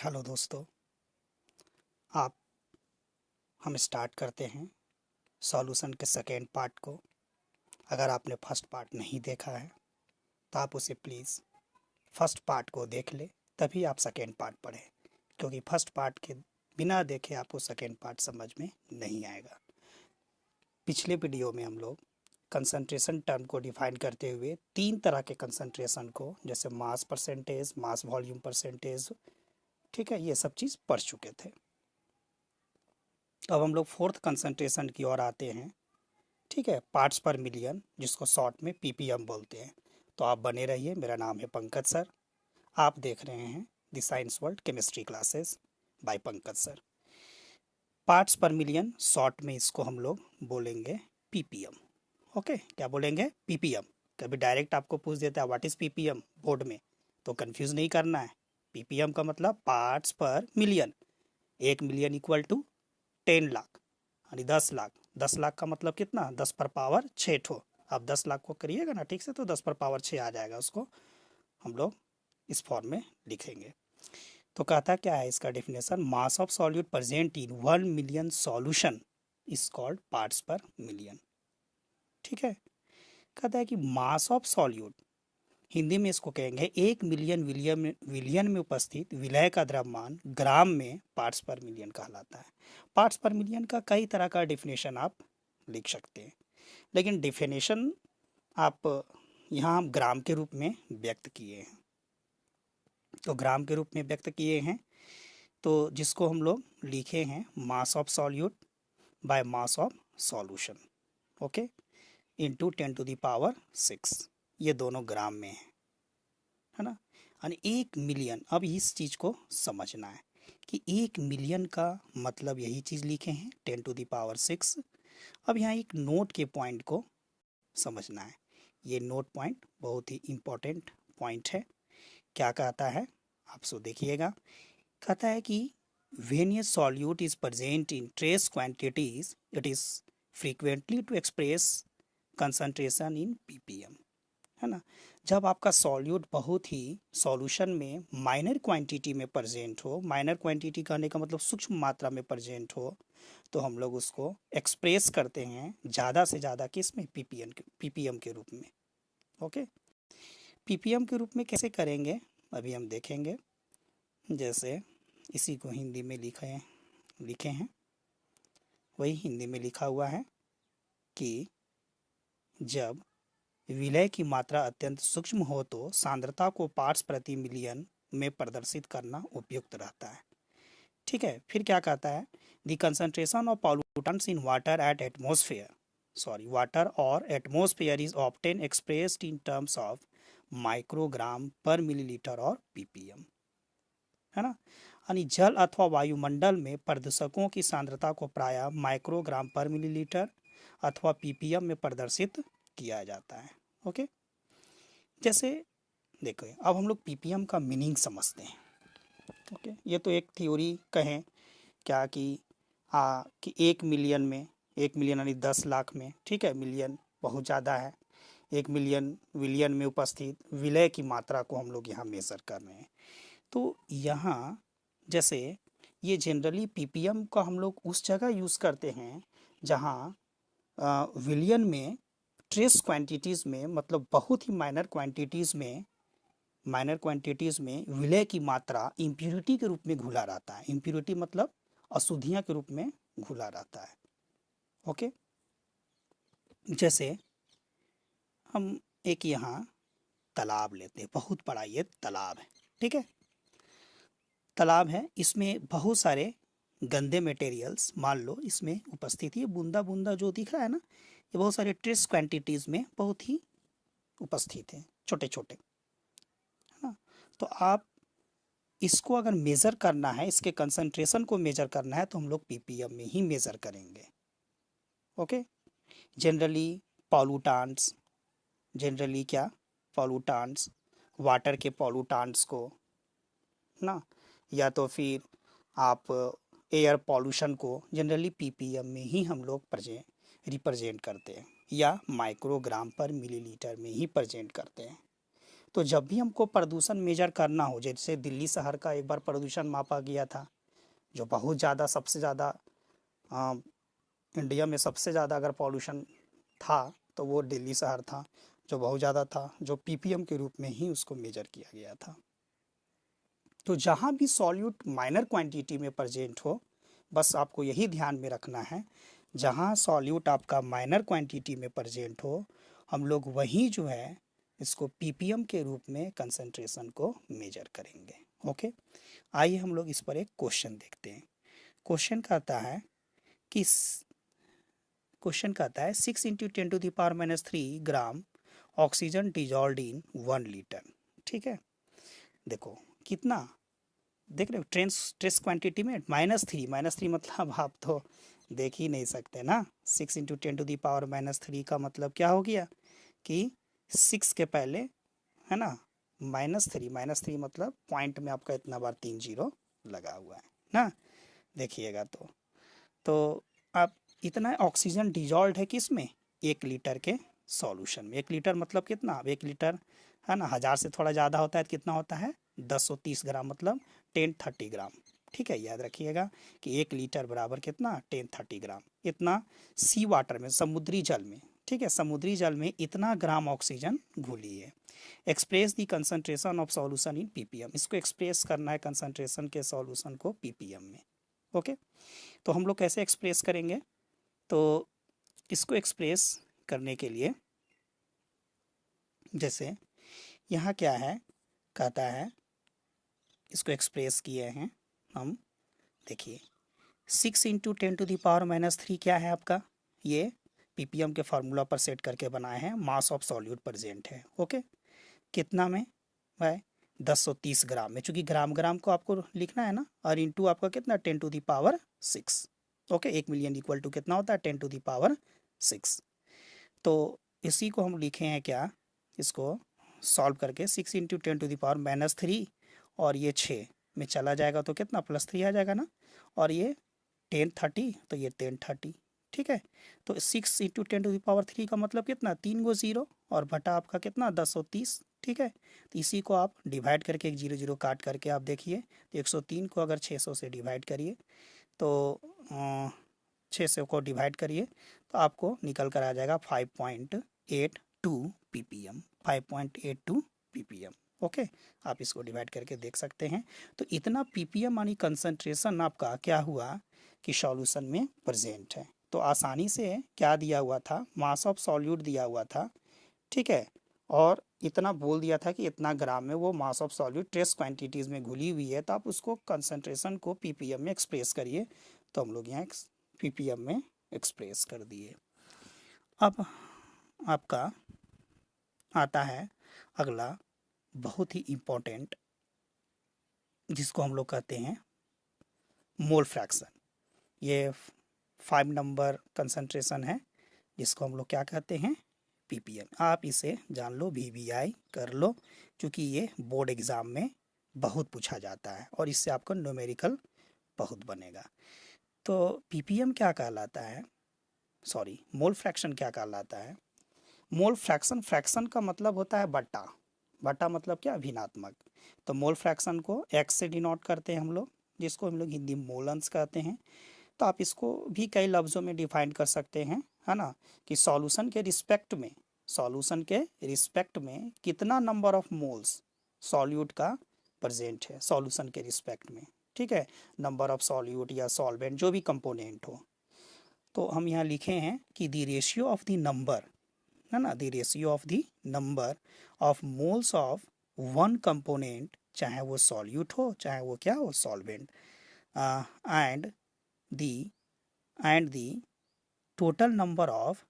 Hello दोस्तों। आप हम स्टार्ट करते हैं सॉल्यूशन के सेकेंड पार्ट को। अगर आपने फर्स्ट पार्ट नहीं देखा है तो आप उसे प्लीज़ फर्स्ट पार्ट को देख ले, तभी आप सेकेंड पार्ट पढ़ें, क्योंकि फर्स्ट पार्ट के बिना देखे आपको सेकेंड पार्ट समझ में नहीं आएगा। पिछले वीडियो में हम लोग कंसंट्रेशन टर्म को डिफाइन करते हुए तीन तरह के कंसंट्रेशन को, जैसे mass percentage, mass volume percentage, ठीक है, ये सब चीज़ पढ़ चुके थे। अब हम लोग फोर्थ कंसंट्रेशन की ओर आते हैं, ठीक है, पार्ट्स पर मिलियन, जिसको शॉर्ट में पीपीएम बोलते हैं। तो आप बने रहिए। मेरा नाम है पंकज सर। आप देख रहे हैं the science world chemistry classes bye Pankaj sir. Parts per million, short में इसको हम लोग बोलेंगे पीपीएम। ओके, क्या बोलेंगे? पीपीएम। कभी डायरेक्ट आपको पूछ देता है व्हाट इज़ पीपीएम बोर्ड में, तो कंफ्यूज नहीं करना है। पीपीएम का मतलब parts per million. 1 million equal to 10 lakh, यानी 10 लाख। 10 लाख का मतलब कितना? 10 पर पावर 6 ठो। आप 10 लाख को करिएगा ना ठीक से, तो 10 पर पावर 6 आ जाएगा। उसको हम लोग इस फॉर्म में लिखेंगे। तो कहता क्या है इसका definition? Mass of solute present in 1 million solution is called parts per million. ठीक है, कहता है कि मास ऑफ सॉल्यूट, हिंदी में इसको कहेंगे 1 मिलियन विलियन में उपस्थित विलय का द्रव्यमान ग्राम में पार्ट्स पर मिलियन कहलाता है। पार्ट्स पर मिलियन का कई तरह का डिफिनेशन आप लिख सकते हैं, लेकिन डिफिनेशन आप यहाँ हम ग्राम के रूप में व्यक्त किए हैं। तो ग्राम के रूप में व्यक्त किए हैं, तो जिसको हम लोग लिखे हैं मास of solute by mass of solution, okay, into 10⁻⁶। ये दोनों ग्राम में है ना। यानी 1 मिलियन, अब इस चीज़ को समझना है कि 1 मिलियन का मतलब यही चीज़ लिखे हैं 10⁻⁶। अब यहाँ एक नोट के पॉइंट को समझना है। ये नोट पॉइंट बहुत ही इम्पोर्टेंट पॉइंट है। क्या कहता है आप सो देखिएगा। कहता है कि when a solute is present in trace quantities it is frequently to express concentration in ppm, है ना। जब आपका सॉल्यूट बहुत ही सॉल्यूशन में माइनर क्वांटिटी में प्रेजेंट हो, माइनर क्वांटिटी कहने का मतलब सूक्ष्म मात्रा में प्रेजेंट हो, तो हम लोग उसको एक्सप्रेस करते हैं ज़्यादा से ज़्यादा किस में? पीपीएम के रूप में। ओके, पीपीएम के रूप में कैसे करेंगे अभी हम देखेंगे। जैसे इसी को हिंदी में लिखे हैं, वही हिंदी में लिखा हुआ है कि जब विलय की मात्रा अत्यंत सूक्ष्म हो तो सांद्रता को पार्ट्स प्रति मिलियन में प्रदर्शित करना उपयुक्त रहता है। ठीक है, फिर क्या कहता है? The concentration of pollutants in water और atmosphere is often expressed in terms of microgram per millilitre और पीपीएम, है ना। यानी जल अथवा वायुमंडल में प्रदूषकों की सांद्रता को प्रायः माइक्रोग्राम पर मिलीलीटर अथवा पीपीएम में प्रदर्शित किया जाता है। ओके, जैसे देखो, अब हम लोग पीपीएम का मीनिंग समझते हैं। ओके, ये तो एक थ्योरी कहें क्या कि 1 मिलियन में, 1 मिलियन यानी 10 लाख में, ठीक है, मिलियन बहुत ज़्यादा है। 1 मिलियन विलियन में उपस्थित विलय की मात्रा को हम लोग यहाँ मेज़र कर रहे हैं। तो यहाँ जैसे ये जनरली पीपीएम का हम लोग उस जगह यूज़ करते हैं जहाँ विलियन में ट्रेस क्वांटिटीज़ में, मतलब बहुत ही माइनर क्वांटिटीज़ में विलय की मात्रा इम्प्यूरिटी के रूप में घुला रहता है। इम्प्यूरिटी मतलब अशुद्धियाँ के रूप में घुला रहता है। ओके, जैसे हम एक यहाँ तालाब लेते हैं, बहुत बड़ा ये तालाब है, ठीक है, तालाब है, इसमें बहुत सारे गंदे मटेरियल्स मान लो इसमें उपस्थित है। बूंदा बूंदा जो दिख रहा है ना, ये बहुत सारे ट्रेस क्वांटिटीज़ में बहुत ही उपस्थित है, छोटे छोटे, है ना। तो आप इसको अगर मेज़र करना है, इसके कंसंट्रेशन को मेज़र करना है, तो हम लोग पीपीएम में ही मेज़र करेंगे। ओके, जनरली पॉल्यूटेंट्स, जनरली क्या पॉल्यूटेंट्स, वाटर के पॉल्यूटेंट्स को ना, या तो फिर आप एयर पॉल्यूशन को जनरली पीपीएम में ही हम लोग रिप्रेजेंट करते हैं, या माइक्रोग्राम पर मिलीलीटर में ही प्रेजेंट करते हैं। तो जब भी हमको प्रदूषण मेजर करना हो, जैसे दिल्ली शहर का एक बार प्रदूषण मापा गया था, जो बहुत ज़्यादा, सबसे ज़्यादा इंडिया में सबसे ज़्यादा अगर पॉल्यूशन था तो वो दिल्ली शहर था, जो बहुत ज़्यादा था, जो पीपीएम के रूप में ही उसको मेजर किया गया था। तो जहाँ भी सॉल्यूट माइनर क्वांटिटी में प्रेजेंट हो, बस आपको यही ध्यान में रखना है, जहाँ सॉल्यूट आपका माइनर क्वांटिटी में प्रेजेंट हो, हम लोग वहीं जो है इसको पीपीएम के रूप में कंसंट्रेशन को मेजर करेंगे। ओके, आइए हम लोग इस पर एक क्वेश्चन देखते हैं। क्वेश्चन कहता है कि 6 × 10⁻³ gram oxygen dissolve in 1 litre. ठीक है, देखो कितना, देख रहे हो, ट्रेस क्वांटिटी में -3 मतलब आप तो देख ही नहीं सकते ना। 6 × 10⁻³ का मतलब क्या हो गया कि 6 के पहले, है ना, -3 मतलब पॉइंट में आपका इतना बार 3 जीरो लगा हुआ है ना, देखिएगा। तो आप इतना ऑक्सीजन डिजॉल्व है किस में, 1 लीटर के सॉल्यूशन में। 1 लीटर मतलब कितना, 1 लीटर है ना, 1000 से थोड़ा ज़्यादा होता है तो कितना होता है, 1030 ग्राम, मतलब 1030 ग्राम। ठीक है, याद रखिएगा कि 1 लीटर बराबर कितना, 1030 ग्राम। इतना सी वाटर में, समुद्री जल में, ठीक है, समुद्री जल में इतना ग्राम ऑक्सीजन घुली है। Express the concentration of solution in PPM, इसको एक्सप्रेस करना है कंसंट्रेशन के सॉल्यूशन को पीपीएम में। ओके, तो हम लोग कैसे एक्सप्रेस करेंगे, तो इसको एक्सप्रेस करने के लिए जैसे यहाँ क्या है, कहता है, इसको एक्सप्रेस किए हैं हम, देखिए 6 × 10⁻³ क्या है आपका, ये पीपीएम के फार्मूला पर सेट करके बनाए हैं, मास ऑफ सॉल्यूट प्रेजेंट है। ओके, कितना में भाई, 1030 ग्राम में, चूंकि ग्राम ग्राम को आपको लिखना है ना, और इंटू आपका कितना, 10⁻6। ओके, 1 मिलियन इक्वल टू कितना होता है, 10⁻6। तो इसी को हम लिखे हैं क्या, इसको सॉल्व करके 6 × 10⁻³ और ये 6 में चला जाएगा तो कितना, +3 आ जाएगा ना, और ये 1030 तो ये 1030। ठीक है, तो 6 × 10⁻³ का मतलब कितना, 3 गो जीरो और बटा आपका कितना, 1030। ठीक है, तो इसी को आप डिवाइड करके, एक 0 0 काट करके आप देखिए, तो 103 को अगर 600 से डिवाइड करिए तो 600 को डिवाइड करिए तो आपको निकल कर आ जाएगा 5.82 ppm, 5.82 ppm। ओके, आप इसको डिवाइड करके देख सकते हैं। तो इतना ppm यानी कंसंट्रेशन आपका क्या हुआ कि सॉल्यूशन में प्रेजेंट है। तो आसानी से क्या दिया हुआ था, मास ऑफ सॉल्यूट दिया हुआ था, ठीक है, और इतना बोल दिया था कि इतना ग्राम में वो मास ऑफ सॉल्यूट ट्रेस क्वांटिटीज़ में घुली हुई है, तो आप उसको कंसंट्रेशन को पीपीएम में एक्सप्रेस करिए। तो हम लोग यहाँ पीपीएम में एक्सप्रेस कर दिए। अब आपका आता है अगला बहुत ही इम्पोर्टेंट, जिसको हम लोग कहते हैं मोल फ्रैक्शन। ये 5 नंबर कंसंट्रेशन है, जिसको हम लोग क्या कहते हैं, पीपीएम। आप इसे जान लो, वीवीआई कर लो, क्योंकि ये बोर्ड एग्ज़ाम में बहुत पूछा जाता है और इससे आपको न्यूमेरिकल बहुत बनेगा। तो पीपीएम क्या कहलाता है, सॉरी, मोल फ्रैक्शन क्या कहलाता है। मोल फ्रैक्शन, फ्रैक्शन का मतलब होता है बटा, बटा मतलब क्या, भिन्नात्मक। तो मोल फ्रैक्शन को एक्स से डिनोट करते हैं हम लोग, जिसको हम लोग हिंदी में मोलंस कहते हैं। तो आप इसको भी कई लफ्ज़ों में डिफाइन कर सकते हैं, है ना, कि सॉल्यूशन के रिस्पेक्ट में, सॉल्यूशन के रिस्पेक्ट में कितना नंबर ऑफ मोल्स सॉल्यूट का प्रेजेंट है सॉल्यूशन के रिस्पेक्ट में। ठीक है, नंबर ऑफ सॉल्यूट या सॉल्वेंट जो भी कंपोनेंट हो। तो हम यहाँ लिखे हैं कि the ratio of the number, है ना, the ratio of the number of moles of one component, चाहे वो सॉल्यूट हो चाहे वो क्या हो, solvent, and the total number of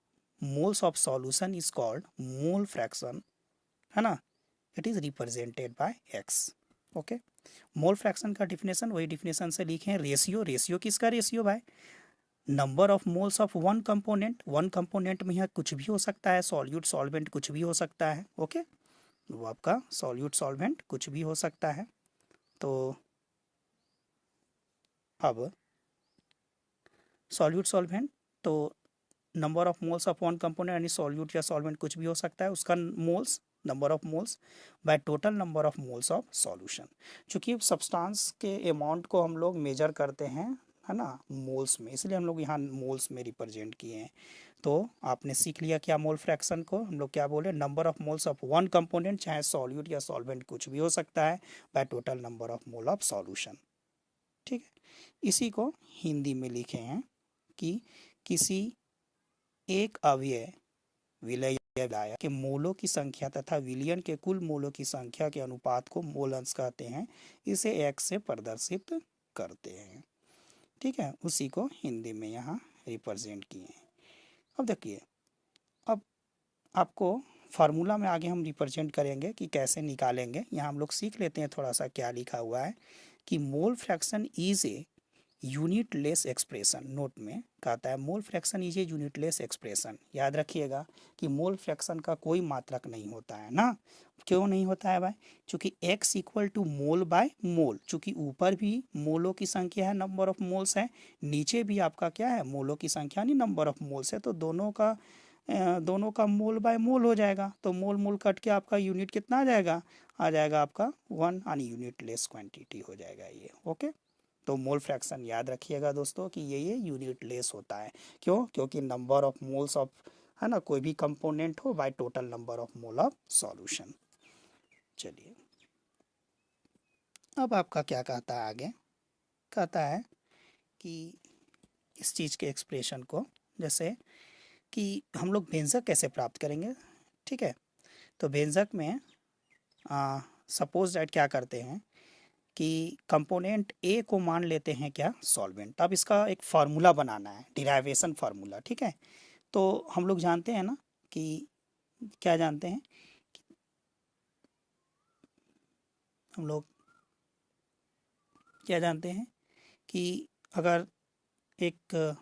moles of solution is called mole fraction, है ना, it is represented by x। Okay, mole fraction का डिफिनेशन वही डिफिनेशन से लिखे, रेशियो, रेशियो किसका रेशियो भाई, number of moles of one component, one component में यहाँ कुछ भी हो सकता है, सॉल्यूट सॉल्वेंट कुछ भी हो सकता है। ओके, वो आपका सॉल्यूट सॉल्वेंट कुछ भी हो सकता है। तो अब सॉल्यूट सॉल्वेंट, तो number of moles of one component यानी सॉल्यूट या सॉल्वेंट कुछ भी हो सकता है, उसका moles number of moles bye total number of moles of solution. चूँकि सब्सटेंस के अमाउंट को हम लोग मेजर करते हैं, है ना, मोल्स में, इसलिए हम लोग यहाँ मोल्स में रिप्रेजेंट किए हैं। तो आपने सीख लिया क्या मोल फ्रैक्शन को हम लोग क्या बोले, number of moles of one component, चाहे सॉल्यूट या सॉल्वेंट कुछ भी हो सकता है, bye total number of mole of solution. ठीक है, इसी को हिंदी में लिखे हैं कि किसी एक अवयव विलय के मोलों की संख्या तथा विलयन के कुल मोलों की संख्या के अनुपात को मोल अंश कहते हैं। इसे x से प्रदर्शित करते हैं। ठीक है, उसी को हिंदी में यहाँ रिप्रेजेंट किए हैं। अब देखिए, अब आपको फार्मूला में आगे हम रिप्रेजेंट करेंगे कि कैसे निकालेंगे। यहाँ हम लोग सीख लेते हैं थोड़ा सा क्या लिखा हुआ है कि मोल fraction is a unit less expression. Note में कहता है mole fraction is a unit less expression. याद रखिएगा कि मोल फ्रैक्शन का कोई मात्रक नहीं होता है ना। क्यों नहीं होता है भाई? चूंकि x equal to mole by mole, चूंकि ऊपर भी मोलों की संख्या है, नंबर ऑफ मोल्स है, नीचे भी आपका क्या है, मोलों की संख्या नहीं नंबर ऑफ मोल्स है, तो दोनों का मोल बाय मोल हो जाएगा। तो मोल मोल कट के आपका यूनिट कितना आ जाएगा आपका 1, यानी यूनिट लेस क्वांटिटी हो जाएगा ये। ओके, तो मोल फ्रैक्शन याद रखिएगा दोस्तों कि ये यूनिट लेस होता है। क्यों? क्योंकि नंबर ऑफ मोल्स ऑफ, है ना, कोई भी कंपोनेंट हो bye total number of mole of solution. चलिए, अब आपका क्या कहता है आगे, कहता है कि इस चीज़ के एक्सप्रेशन को, जैसे कि हम लोग व्यंजक कैसे प्राप्त करेंगे। ठीक है, तो व्यंजक में सपोज दैट क्या करते हैं कि कंपोनेंट ए को मान लेते हैं क्या, सॉल्वेंट। अब इसका एक फार्मूला बनाना है, डिराइवेशन फार्मूला। ठीक है, तो हम लोग जानते हैं ना कि क्या जानते हैं, हम लोग क्या जानते हैं कि अगर एक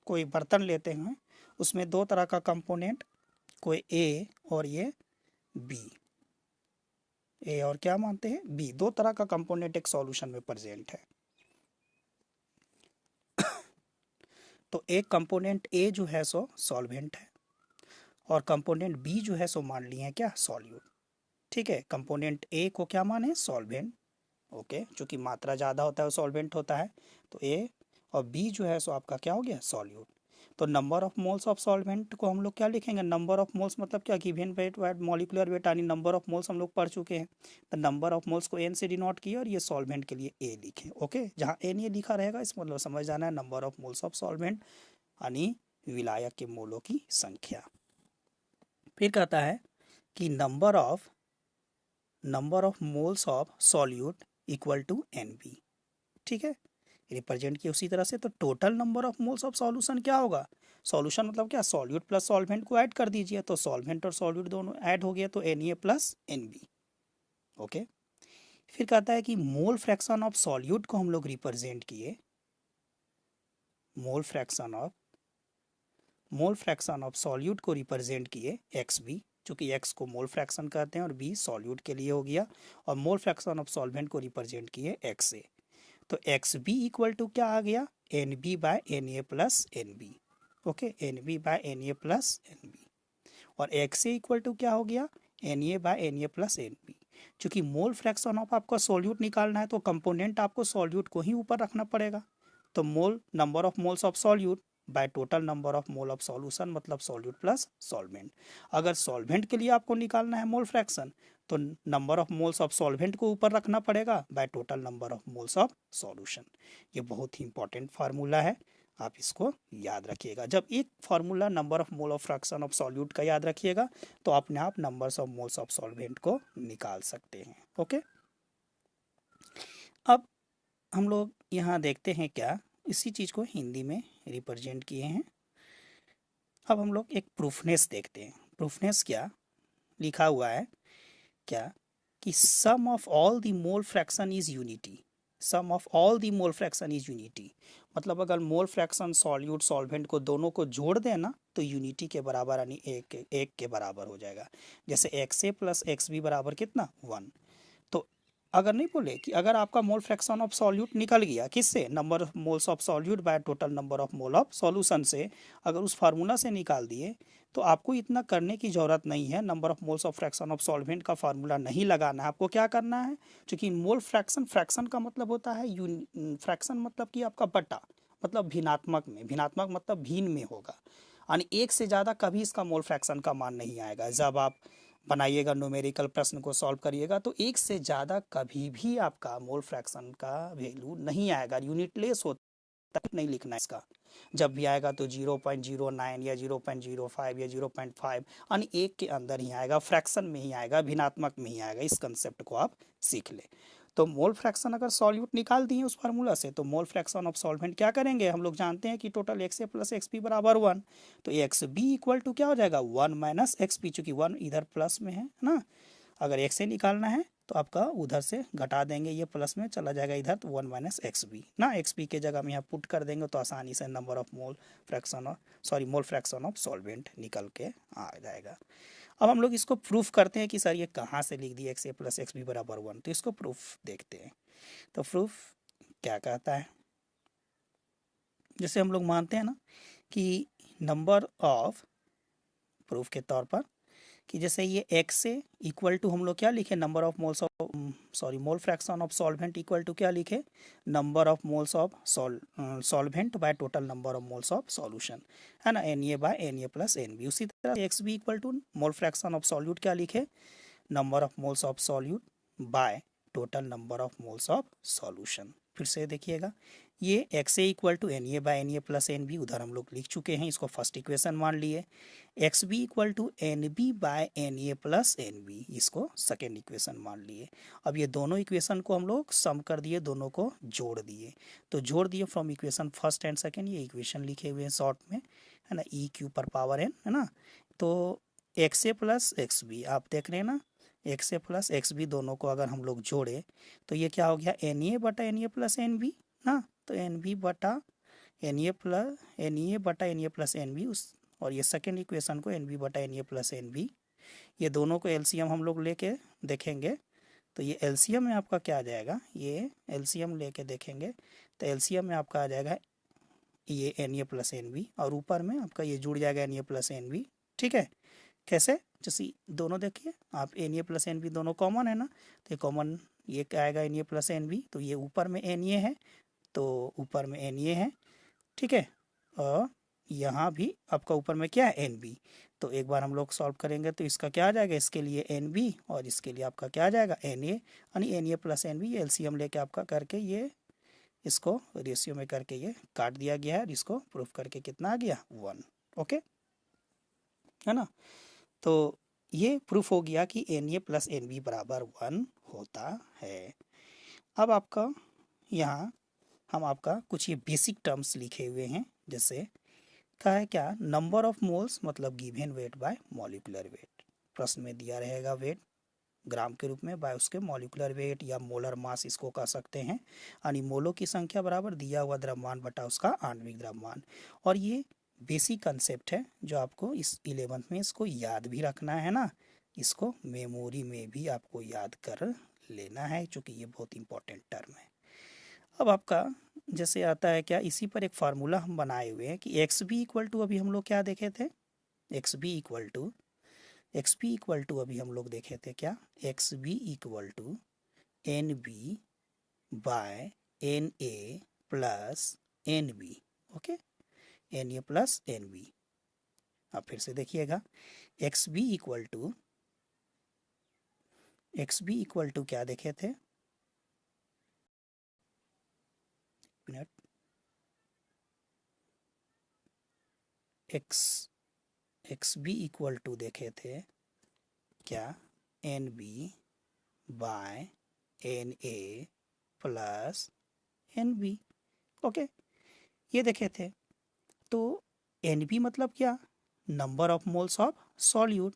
कोई बर्तन लेते हैं, उसमें दो तरह का कंपोनेंट, कोई ए और ये बी, ए और क्या मानते हैं, बी, दो तरह का कंपोनेंट एक सॉल्यूशन में प्रेजेंट है। तो एक कंपोनेंट ए जो है सो सॉल्वेंट है और कंपोनेंट बी जो है सो मान लिए हैं क्या, सॉल्यूट। ठीक है, कंपोनेंट ए को क्या माने, सॉल्वेंट। ओके, चूंकि मात्रा ज़्यादा होता है वो सॉल्वेंट होता है, तो ए, और बी जो है सो आपका क्या हो गया, सॉल्यूट। तो number of moles of solvent को हम लोग क्या लिखेंगे, नंबर ऑफ मोल्स मतलब क्या, गिवन वेट मॉलिक्यूलर वेट, यानी नंबर ऑफ मोल्स हम लोग पढ़ चुके हैं। तो नंबर ऑफ मोल्स को एन से डिनोट किया और ये सॉल्वेंट के लिए ए लिखे। ओके, जहाँ एन ये लिखा रहेगा इस मतलब समझ जाना है number of moles of solvent, यानी विलायक के मोलों की संख्या। फिर कहता है कि number of moles of solute equal to N B. ठीक है, रिप्रेजेंट किया उसी तरह से। तो total number of moles of solution क्या होगा, सॉल्यूशन मतलब क्या, सॉल्यूट प्लस सॉल्वेंट को ऐड कर दीजिए, तो सॉल्वेंट और सॉल्यूट दोनों ऐड हो गया, तो Na प्लस Nb। ओके, फिर कहता है कि मोल फ्रैक्शन ऑफ सॉल्यूट को हम लोग रिप्रेजेंट किए, मोल फ्रैक्शन ऑफ सॉल्यूट को रिप्रेजेंट किए Xb, चूंकि x को मोल फ्रैक्शन कहते हैं और b सॉल्यूट के लिए हो गया, और मोल फ्रैक्शन ऑफ सॉल्वेंट को रिप्रेजेंट किए Xa। तो Xb इक्वल टू क्या आ गया, Nb by Na plus Nb। Okay, Nb by Na plus Nb, और Xa इक्वल टू क्या हो गया, Na by Na plus Nb। चूंकि मोल फ्रैक्शन ऑफ आपका सॉल्यूट निकालना है तो कंपोनेंट आपको सॉल्यूट को ही ऊपर रखना पड़ेगा। तो mole, number of moles of solute by total number of mole of solution, मतलब सॉल्यूट प्लस सॉल्वेंट। अगर सॉल्वेंट के लिए आपको निकालना है मोल फ्रैक्शन, तो number of moles of solvent को ऊपर रखना पड़ेगा by total number of moles of solution. ये बहुत ही इंपॉर्टेंट फार्मूला है, आप इसको याद रखिएगा। जब एक formula number of mole of fraction of solute का याद रखिएगा तो अपने आप numbers of moles of solvent को निकाल सकते हैं। ओके, अब हम लोग यहाँ देखते हैं क्या, इसी चीज़ को हिंदी में रिप्रेजेंट किए हैं। अब हम लोग एक प्रूफनेस देखते हैं। प्रूफनेस क्या लिखा हुआ है, क्या कि sum of all the mole fraction is unity, sum of all the mole fraction is unity. मतलब अगर मोल फ्रैक्शन सॉल्यूट सॉल्वेंट को दोनों को जोड़ दें ना तो यूनिटी के बराबर, यानी एक के बराबर हो जाएगा। जैसे Xa प्लस Xb बराबर कितना, 1। तो अगर नहीं बोले कि अगर आपका मोल फ्रैक्शन ऑफ सॉल्यूट निकल गया किससे, number of moles of solute by total number of mole of solution से, अगर उस फार्मूला से निकाल दिए तो आपको इतना करने की ज़रूरत नहीं है। Number of moles of fraction of solvent का फार्मूला नहीं लगाना है, आपको क्या करना है, क्योंकि मोल फ्रैक्शन, फ्रैक्शन का मतलब होता है फ्रैक्शन मतलब कि आपका बटा, मतलब भिन्नात्मक में, भिन्नात्मक मतलब भिन्न में होगा, यानी एक से ज़्यादा कभी इसका मोल फ्रैक्शन का मान नहीं आएगा। जब आप बनाइएगा न्यूमेरिकल प्रश्न को सॉल्व करिएगा तो एक से ज़्यादा कभी भी आपका मोल फ्रैक्शन का वैल्यू नहीं आएगा, यूनिटलेस होता है, नहीं लिखना है इसका। जब भी आएगा तो 0.09 या 0.05 या 0.5 यानी एक के अंदर ही आएगा, फ्रैक्शन में ही आएगा, भिन्नात्मक में ही आएगा। इस कंसेप्ट को आप सीख ले। तो मोल फ्रैक्शन अगर सॉल्यूट निकाल दिए उस फार्मूला से, तो मोल फ्रैक्शन ऑफ सॉल्वेंट क्या करेंगे, हम लोग जानते हैं कि total x A plus x P बराबर 1, तो एक्स बी इक्वल टू क्या हो जाएगा 1 माइनस एक्स पी, चूँकि 1 इधर प्लस में है ना। अगर एक्स ए निकालना है तो आपका उधर से घटा देंगे, ये प्लस में चला जाएगा इधर, तो 1 माइनस एक्स बी ना, एक्स पी के जगह में यहाँ पुट कर देंगे तो आसानी से number of mole fraction of mole fraction of solvent निकल के आ जाएगा। अब हम लोग इसको प्रूफ करते हैं कि सर ये कहाँ से लिख दिया x A plus X B बराबर 1, तो इसको प्रूफ देखते हैं। तो प्रूफ क्या कहता है, जैसे हम लोग मानते हैं ना कि नंबर ऑफ, प्रूफ के तौर पर कि जैसे ये एक्स ए इक्वल टू हम लोग क्या लिखे, number of moles of mole fraction of solvent equal to क्या लिखे, number of moles of solvent by total number of moles of solution, है ना, N A by N A plus N B. उसी तरह X B equal to mole fraction of solute क्या लिखे, number of moles of solute by total number of moles of solution. फिर से देखिएगा, ये X A equal to N A by N A plus N B उधर हम लोग लिख चुके हैं, इसको फर्स्ट इक्वेशन मान लिए। X B equal to N B by N A plus N B, इसको सेकेंड इक्वेशन मान लिए। अब ये दोनों इक्वेशन को हम लोग सम कर दिए, दोनों को जोड़ दिए, तो जोड़ दिए from equation first and second, ये इक्वेशन लिखे हुए हैं शॉर्ट में, है ना, ई क्यू पर पावर एन, है ना। तो X A plus X B आप देख रहे हैं ना, X A plus X B दोनों को अगर हम लोग जोड़े तो ये क्या हो गया, एन ए बटा N A plus N B ना, तो एन बी बटा N A plus N A बटा N A plus N B उस, और ये सेकेंड इक्वेशन को एन बी बटा N A plus N B, ये दोनों को एलसीएम हम लोग लेके देखेंगे तो ये एलसीएम में आपका क्या आ जाएगा, ये एलसीएम लेके देखेंगे तो एलसीएम में आपका आ जाएगा ये N A plus N B, और ऊपर में आपका ये जुड़ जाएगा N A plus N B. ठीक है, कैसे, जैसे दोनों देखिए आप, N A plus N B दोनों कॉमन है ना, तो ये कॉमन ये क्या आएगा N A plus N B, तो ये ऊपर में एन ए है तो ऊपर में एन ए है, ठीक है, और यहाँ भी आपका ऊपर में क्या है एन बी, तो एक बार हम लोग सॉल्व करेंगे तो इसका क्या आ जाएगा, इसके लिए एन बी और इसके लिए आपका क्या आ जाएगा एन ए, यानी N A plus N B, LCM लेके आपका करके ये इसको रेशियो में करके ये काट दिया गया है, और इसको प्रूफ करके कितना आ गया 1, ओके, है ना। तो ये प्रूफ हो गया कि N A plus N B बराबर 1 होता है। अब आपका यहाँ हम आपका कुछ ये बेसिक टर्म्स लिखे हुए हैं, जैसे क्या है, क्या नंबर ऑफ मोल्स मतलब given weight by molecular wait, प्रश्न में दिया रहेगा वेट ग्राम के रूप में बाय उसके मॉलिक्यूलर वेट या मोलर मास इसको कह सकते हैं, यानी मोलों की संख्या बराबर दिया हुआ द्रव्यमान बटा उसका आणविक द्रव्यमान। और ये बेसिक कंसेप्ट है जो आपको इस 11th में इसको याद भी रखना है ना, इसको मेमोरी में भी आपको याद कर लेना है, क्योंकि ये बहुत इंपॉर्टेंट टर्म है। अब आपका जैसे आता है क्या, इसी पर एक फार्मूला हम बनाए हुए हैं कि एक्स बी इक्वल टू, अभी हम लोग क्या देखे थे, एक्स बी इक्वल टू अभी हम लोग देखे थे क्या, X B equal to N B by N A plus N B, okay, N A plus N B. अब फिर से देखिएगा, एक्स बी इक्वल टू क्या देखे थे, minute, X B equal to देखे थे क्या, N B by N A plus N B, okay, ये देखे थे। तो एन बी मतलब क्या, number of moles of solute,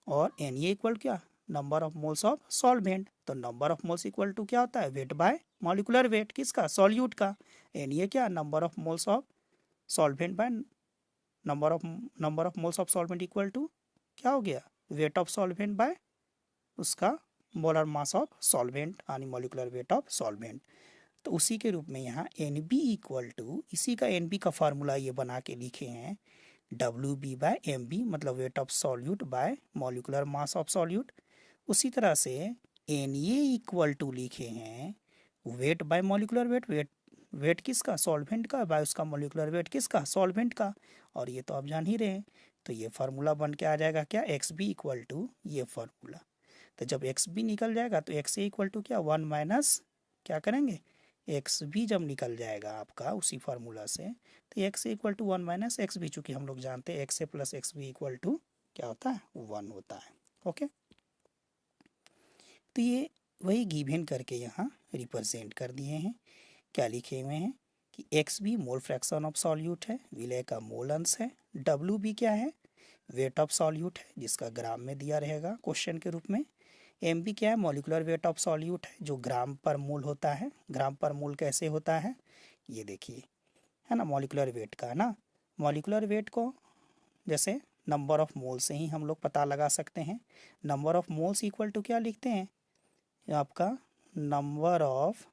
और एन ए इक्वल क्या, number of moles of solvent, तो number of moles equal to क्या होता है, वेट बाय मॉलिक्यूलर वेट, किसका, सॉल्यूट का। एन ए क्या, number of moles of solvent by number of moles of solvent equal to क्या हो गया, वेट ऑफ सॉल्वेंट बाय उसका मोलर मास ऑफ सॉल्वेंट यानी मॉलिक्यूलर वेट ऑफ सॉल्वेंट। तो उसी के रूप में यहाँ एन बी इक्वल टू, इसी का एन बी का फार्मूला ये बना के लिखे हैं, W B by M B, मतलब weight of solute by molecular mass of solute. उसी तरह से एन ए इक्वल टू लिखे हैं weight by molecular weight, weight किसका, सॉल्वेंट का, बाय उसका मॉलिक्यूलर वेट किसका, सॉल्वेंट का। और ये तो आप जान ही रहे हैं, तो ये फार्मूला बन के आ जाएगा क्या, एक्स बी इक्वल टू ये फार्मूला। तो जब एक्स बी निकल जाएगा तो एक्स ए इक्वल टू क्या, वन माइनस क्या करेंगे, एक्स बी जब निकल जाएगा आपका उसी फार्मूला से, तो X A equal to one minus X B, चूँकि हम लोग जानते हैं X A plus X B equal to क्या होता है, वन होता है। ओके, तो ये वही गिवन करके यहाँ रिप्रेजेंट कर दिए हैं। क्या लिखे हुए हैं कि X B mole fraction of solute है, विलय का मोल अंश है, डब्ल्यू बी क्या है, वेट ऑफ सॉल्यूट है जिसका ग्राम में दिया रहेगा क्वेश्चन के रूप में, एम बी क्या है, मॉलिक्यूलर वेट ऑफ सॉल्यूट है जो ग्राम पर मोल होता है। ग्राम पर मोल कैसे होता है, ये देखिए, है ना, मॉलिक्यूलर वेट का ना, मॉलिक्यूलर वेट को जैसे नंबर ऑफ मोल से ही हम लोग पता लगा सकते हैं। Number of moles equal to क्या लिखते हैं, आपका number of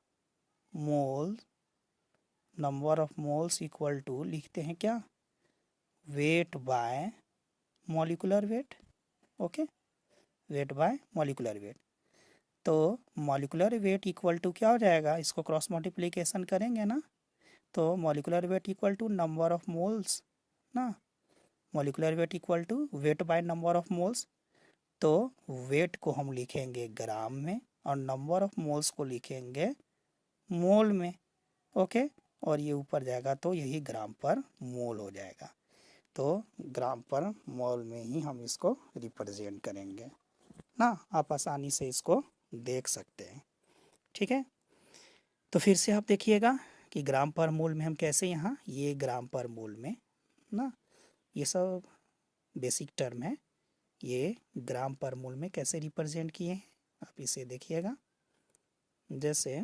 moles, number of moles equal to लिखते हैं क्या, weight by molecular weight. Okay, weight by molecular weight. तो मॉलिक्यूलर वेट इक्वल टू क्या हो जाएगा, इसको क्रॉस मल्टीप्लिकेशन करेंगे ना, तो molecular weight equal to number of moles ना, molecular weight equal to weight by number of moles. तो वेट को हम लिखेंगे ग्राम में और नंबर ऑफ मोल्स को लिखेंगे मोल में। ओके, और ये ऊपर जाएगा तो यही ग्राम पर मोल हो जाएगा। तो ग्राम पर मोल में ही हम इसको रिप्रेजेंट करेंगे ना, आप आसानी से इसको देख सकते हैं। ठीक है, तो फिर से आप देखिएगा कि ग्राम पर मोल में हम कैसे, यहाँ ये ग्राम पर मोल में ना, ये सब बेसिक टर्म है, ये ग्राम पर मोल में कैसे रिप्रेजेंट किए हैं आप इसे देखिएगा। जैसे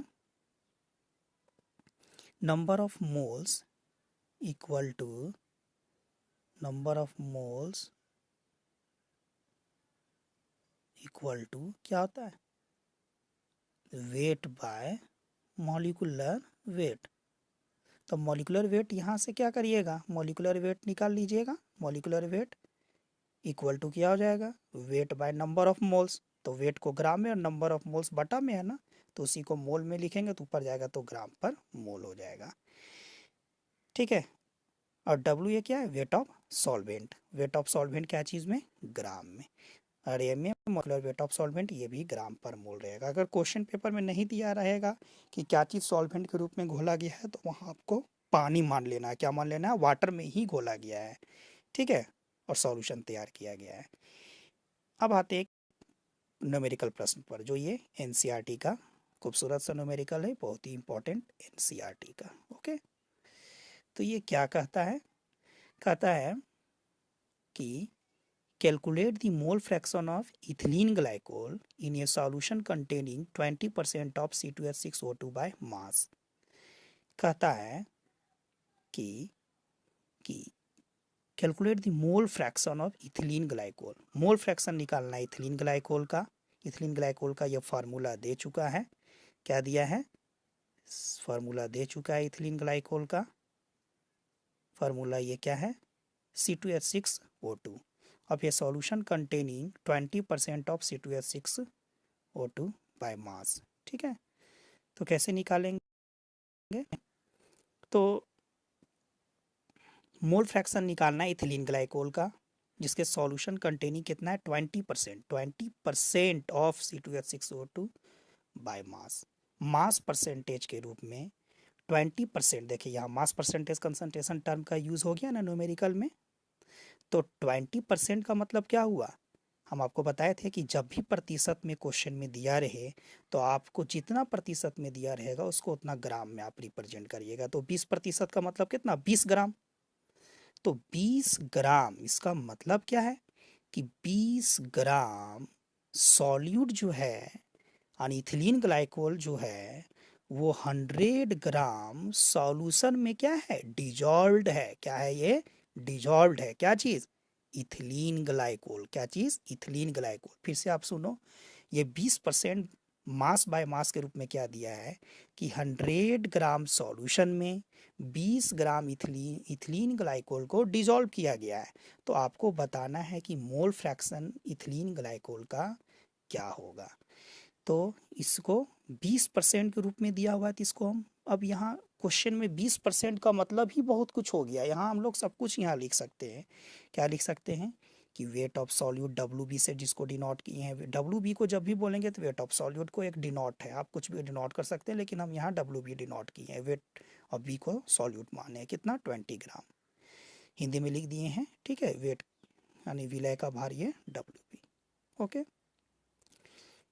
number of moles equal to, number of moles equal to क्या होता है, वेट बाय मॉलिक्यूलर वेट। तो मॉलिक्यूलर वेट यहाँ से क्या करिएगा, मॉलिक्यूलर वेट निकाल लीजिएगा, मॉलिक्यूलर वेट इक्वल टू क्या हो जाएगा, wait by number of moles. तो वेट को ग्राम में और नंबर ऑफ मोल्स बटा में है ना, तो उसी को मोल में लिखेंगे तो ऊपर जाएगा तो ग्राम पर मोल हो जाएगा। ठीक है, और डब्ल्यू ये क्या है, wait of solvent, wait of solvent क्या चीज़ में, ग्राम में, और एम में मॉलिक्यूलर वेट ऑफ सॉल्वेंट ये भी ग्राम पर मोल रहेगा। अगर क्वेश्चन पेपर में नहीं दिया रहेगा कि क्या चीज़ सॉल्वेंट के रूप में घोला गया है, तो वहाँ आपको पानी मान लेना है, क्या मान लेना है, वाटर में ही घोला गया है। ठीक है, और सॉल्यूशन तैयार किया गया है। अब आते एक न्यूमेरिकल प्रश्न पर, जो ये एनसीईआरटी का खूबसूरत सा न्यूमेरिकल है, बहुत ही इंपॉर्टेंट एनसीईआरटी का। ओके, तो ये क्या कहता है, कहता है कि calculate the mole fraction of ethylene glycol in A solution containing 20% of C2H6O2 by mass. कहता है कि calculate the mole fraction of ethylene glycol, mole fraction निकालना है इथिलीन ग्लाइकोल का। इथिलीन ग्लाइकोल का यह फार्मूला दे चुका है, क्या दिया है, फार्मूला दे चुका है इथिलीन ग्लाइकोल का। फार्मूला ये क्या है, C2H6O2 of a solution containing 20% of C2H6O2 by mass। ठीक है, तो कैसे निकालेंगे, तो मोल फ्रैक्शन निकालना है इथिलीन ग्लाइकोल का, जिसके सॉल्यूशन कंटेनिंग कितना है, 20% of C2H6O2 by mass. Mass percentage के रूप में 20%, देखिए यहाँ मास परसेंटेज कंसंट्रेशन टर्म का यूज़ हो गया ना न्यूमेरिकल में, तो 20% का मतलब क्या हुआ, हम आपको बताए थे कि जब भी प्रतिशत में क्वेश्चन में दिया रहे तो आपको जितना प्रतिशत में दिया रहेगा उसको उतना ग्राम में आप रिप्रेजेंट करिएगा। तो 20% का मतलब कितना, 20 ग्राम। तो 20 ग्राम इसका मतलब क्या है कि 20 ग्राम सॉल्यूट जो है यानी इथिलीन ग्लाइकोल जो है वो 100 ग्राम सॉल्यूशन में क्या है, डिजॉल्व्ड है। क्या है ये, डिजॉल्व्ड है, क्या चीज़, इथिलीन ग्लाइकोल। क्या चीज़, इथिलीन ग्लाइकोल। फिर से आप सुनो, ये 20% मास बाय मास के रूप में क्या दिया है कि 100 ग्राम सॉल्यूशन में 20 ग्राम इथिलीन ग्लाइकोल को डिसॉल्व किया गया है। तो आपको बताना है कि मोल फ्रैक्शन इथिलीन ग्लाइकोल का क्या होगा। तो इसको 20% के रूप में दिया हुआ है, तो इसको हम अब यहाँ क्वेश्चन में 20% का मतलब ही बहुत कुछ हो गया। यहाँ हम लोग सब कुछ यहाँ लिख सकते हैं। क्या लिख सकते हैं कि वेट ऑफ सॉल्यूट WB से जिसको डिनोट किए हैं, WB को जब भी बोलेंगे तो वेट ऑफ सॉल्यूट को एक डिनोट है, आप कुछ भी डिनोट कर सकते हैं, लेकिन हम यहाँ WB डिनोट किए हैं। वेट ऑफ बी को सॉल्यूट माने हैं कितना 20 ग्राम, हिंदी में लिख दिए हैं। ठीक है, वेट यानी विलय का भार ये WB। ओके,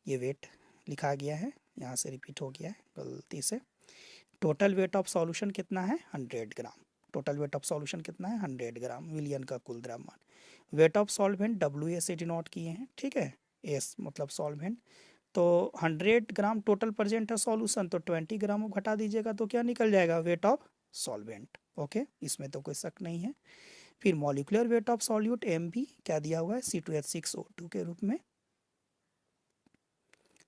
ये वेट लिखा गया है, यहाँ से रिपीट हो गया है गलती से। टोटल वेट ऑफ सॉल्यूशन कितना है 100 ग्राम। टोटल वेट ऑफ सॉल्यूशन कितना है 100 ग्राम, मिलियन का कुल द्रव्यमान। वेट ऑफ सॉल्वेंट WA से डिनोट किए हैं। ठीक है, एस मतलब सॉल्वेंट। तो 100 ग्राम टोटल प्रेजेंट है सॉल्यूशन, तो 20 ग्राम घटा दीजिएगा तो क्या निकल जाएगा वेट ऑफ सॉल्वेंट। ओके, इसमें तो कोई शक नहीं है। फिर molecular weight of solute MB क्या दिया हुआ है C2H6O2 के रूप में।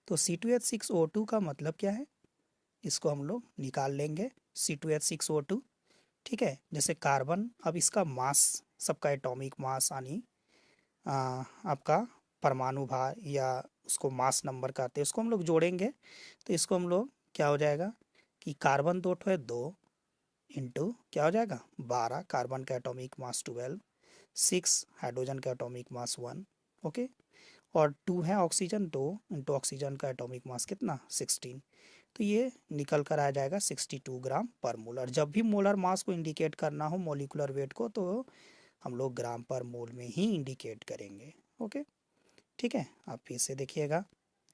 तो C2H6O2 का मतलब क्या है, इसको हम लोग निकाल लेंगे C2H6O2। ठीक है, जैसे कार्बन, अब इसका मास, सबका एटॉमिक मास यानी आपका परमाणु भार या उसको मास नंबर कहते हैं, उसको हम लोग जोड़ेंगे तो इसको हम लोग क्या हो जाएगा कि कार्बन 2 है 2 इंटू क्या हो जाएगा 12, कार्बन का एटॉमिक मास 12, 6 हाइड्रोजन का एटॉमिक मास 1। ओके, और 2 है ऑक्सीजन, 2 इंटू ऑक्सीजन का एटॉमिक मास कितना 16। तो ये निकल कर आ जाएगा 62 ग्राम पर मोलर। जब भी मोलर मास को इंडिकेट करना हो मॉलिक्यूलर वेट को, तो हम लोग ग्राम पर मोल में ही इंडिकेट करेंगे। ओके, ठीक है, आप फिर से देखिएगा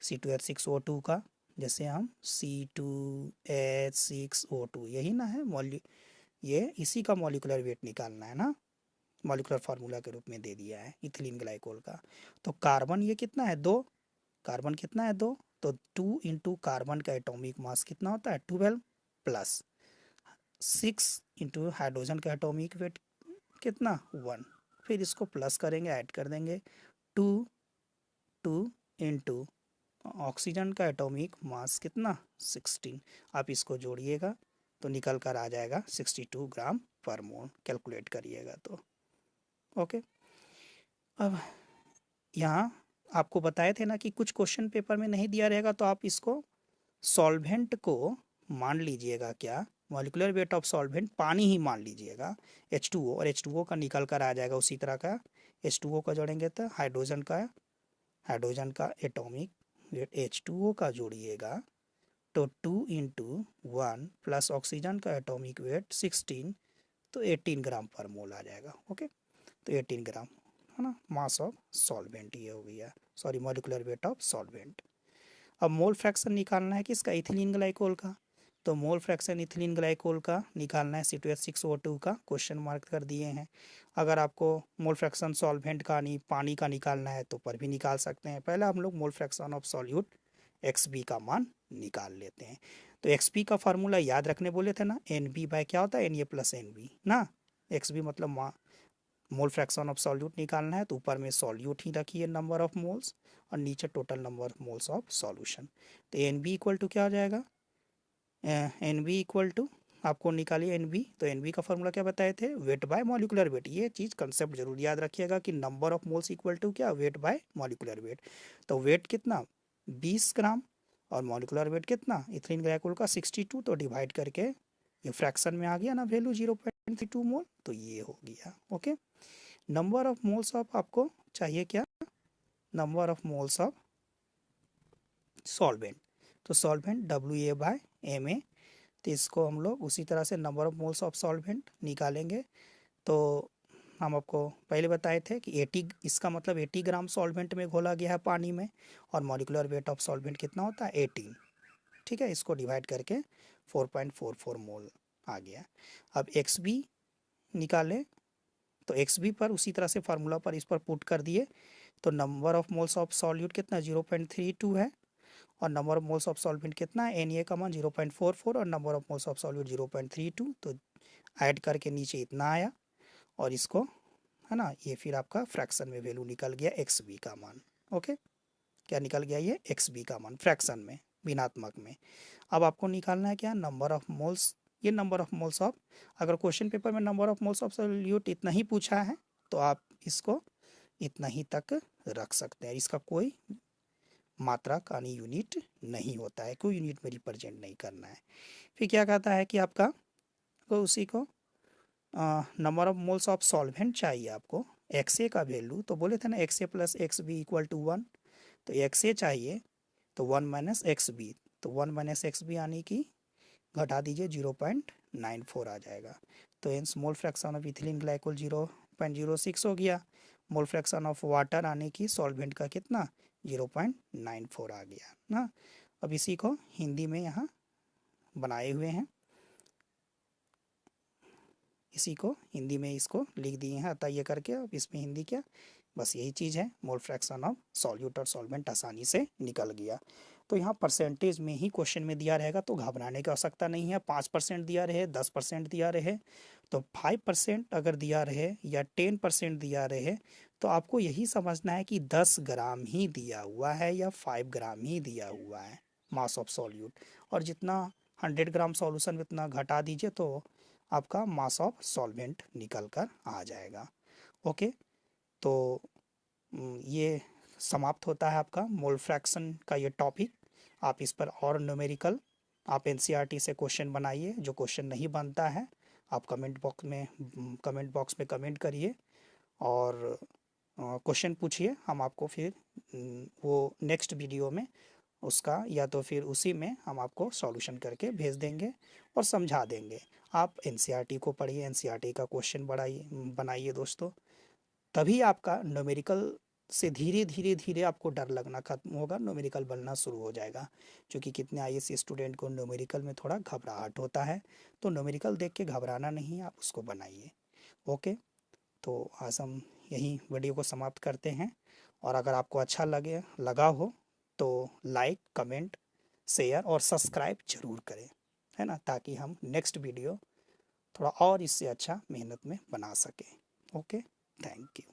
C2H6O2 का, जैसे हम C2H6O2 यही ना है ये इसी का मॉलिक्यूलर वेट निकालना है ना, मॉलिक्यूलर फार्मूला के रूप में दे दिया है इथिलीन ग्लाइकोल का। तो कार्बन ये कितना है 2, कार्बन कितना है 2, तो 2 इंटू कार्बन का एटॉमिक मास कितना होता है 12 प्लस 6 इंटू हाइड्रोजन का एटॉमिक वेट कितना 1, फिर इसको प्लस करेंगे ऐड कर देंगे 2 इंटू ऑक्सीजन का एटॉमिक मास कितना 16। आप इसको जोड़िएगा तो निकल कर आ जाएगा 62 ग्राम पर मोल, कैलकुलेट करिएगा तो। ओके, अब यहाँ आपको बताए थे ना कि कुछ क्वेश्चन पेपर में नहीं दिया रहेगा, तो आप इसको सॉल्वेंट को मान लीजिएगा, क्या मॉलिक्यूलर वेट ऑफ सॉल्वेंट पानी ही मान लीजिएगा H2O, और H2O का निकल कर आ जाएगा उसी तरह का। H2O का जोड़ेंगे तो हाइड्रोजन का एटॉमिक वेट H2O का जोड़िएगा तो 2 इंटू 1 प्लस ऑक्सीजन का एटॉमिक वेट 16, तो 18 ग्राम पर मोल आ जाएगा। ओके, तो 18 ग्राम है ना मास ऑफ सॉल्वेंट, ये हो गया sorry molecular weight of solvent. अब मोल फ्रैक्शन निकालना है किसका इथिलीन ग्लाइकोल का, तो मोल फ्रैक्शन इथिलीन ग्लाइकोल का निकालना है C2H6O2 का, क्वेश्चन मार्क कर दिए हैं। अगर आपको मोल फ्रैक्शन सॉल्वेंट का नहीं पानी का निकालना है तो पर भी निकाल सकते हैं। पहले हम लोग मोल फ्रैक्शन ऑफ सॉल्यूट XB का मान निकाल लेते हैं। तो XB का फार्मूला याद रखने बोले थे ना, NB बाय क्या होता है Na प्लस NB ना। XB मतलब मोल फ्रैक्शन ऑफ सॉल्यूट निकालना है तो ऊपर में सॉल्यूट ही रखिए नंबर ऑफ मोल्स, और नीचे total number of moles of solution. तो NB इक्वल टू क्या हो जाएगा, NB इक्वल टू आपको निकालिए NB, तो NB का फॉर्मूला क्या बताए थे वेट बाय मॉलिक्यूलर वेट। ये चीज़ कंसेप्ट जरूर याद रखिएगा कि number of moles equal to क्या वेट बाय मॉलिक्यूलर वेट। तो वेट कितना 20 ग्राम और मॉलिक्यूलर वेट कितना इथिलीन ग्लाइकोल का 62, तो डिवाइड करके ये फ्रैक्शन में आ गया ना वैल्यू 0.32 मोल, तो ये हो गया। Okay, number of moles of आपको चाहिए क्या, number of moles of solvent, तो सॉल्वेंट WA बाय MA। तो इसको हम लोग उसी तरह से number of moles of solvent निकालेंगे। तो हम आपको पहले बताए थे कि 80, इसका मतलब 80 ग्राम सॉल्वेंट में घोला गया है पानी में, और मॉलिक्यूलर वेट ऑफ सॉल्वेंट कितना होता है 18। ठीक है, इसको डिवाइड करके 4.44 मोल आ गया। अब XB निकालें, तो XB पर उसी तरह से फार्मूला पर इस पर पुट कर दिए, तो number of moles of solute कितना 0.32 है, और number of moles of solvent कितना है Na का मान 0.44 और number of moles of solute 0.32, तो ऐड करके नीचे इतना आया, और इसको है ना ये फिर आपका फ्रैक्शन में वैल्यू निकल गया XB का मान। ओके, क्या निकल गया, ये एक्स बी का मान फ्रैक्शन में, भिन्नात्मक में। अब आपको निकालना है क्या, नंबर ऑफ मोल्स। ये नंबर ऑफ मोल्स ऑफ, अगर क्वेश्चन पेपर में number of moles of solute इतना ही पूछा है तो आप इसको इतना ही तक रख सकते हैं। इसका कोई मात्रा का यूनिट नहीं होता है, कोई यूनिट में रिप्रेजेंट नहीं करना है। फिर क्या कहता है कि आपका तो उसी को number of moles of solvent चाहिए आपको, एक्स ए का वैल्यू, तो बोले थे ना X A plus X B equal to 1, तो एक्स ए चाहिए तो 1 माइनस एक्स बी, तो 1 माइनस एक्स बी यानी कि घटा दीजिए 0.94 आ जाएगा। तो hence mole fraction of ethylene glycol 0.06 हो गया। मोल फ्रैक्शन ऑफ वाटर आने की सॉल्वेंट का कितना, 0.94 आ गया ना। अब इसी को हिंदी में यहाँ बनाए हुए हैं, इसी को हिंदी में इसको लिख दिए हैं, अतः ये करके। अब इसमें हिंदी क्या, बस यही चीज़ है, मोल फ्रैक्शन ऑफ सॉल्यूट और सॉल्वेंट आसानी से निकल गया। तो यहाँ परसेंटेज में ही क्वेश्चन में दिया रहेगा, तो घबराने की आवश्यकता नहीं है। 5% दिया रहे, 10% दिया रहे, तो 5% अगर दिया रहे या 10% दिया रहे, तो आपको यही समझना है कि 10 ग्राम ही दिया हुआ है या 5 ग्राम ही दिया हुआ है मास ऑफ सॉल्यूट, और जितना 100 ग्राम सॉल्यूशन उतना घटा दीजिए तो आपका मास ऑफ सॉल्वेंट निकल कर आ जाएगा। ओके, तो ये समाप्त होता है आपका मोल फ्रैक्शन का ये टॉपिक। आप इस पर और न्यूमेरिकल आप एनसीईआरटी से क्वेश्चन बनाइए, जो क्वेश्चन नहीं बनता है आप कमेंट बॉक्स में कमेंट करिए और क्वेश्चन पूछिए, हम आपको फिर वो नेक्स्ट वीडियो में उसका या तो फिर उसी में हम आपको सॉल्यूशन करके भेज देंगे और समझा देंगे। आप एनसीईआरटी को पढ़िए, एनसीईआरटी का क्वेश्चन बनाइए दोस्तों, तभी आपका न्यूमेरिकल से धीरे धीरे धीरे आपको डर लगना खत्म होगा, न्यूमेरिकल बनना शुरू हो जाएगा। क्योंकि कितने आईएएस स्टूडेंट को न्यूमेरिकल में थोड़ा घबराहट होता है, तो न्यूमेरिकल देख के घबराना नहीं, आप उसको बनाइए। ओके, तो आज हम यहीं वीडियो को समाप्त करते हैं, और अगर आपको अच्छा लगा हो तो लाइक, कमेंट, शेयर और सब्सक्राइब जरूर करें, है ना, ताकि हम नेक्स्ट वीडियो थोड़ा और इससे अच्छा मेहनत में बना सकें। Okay, thank you.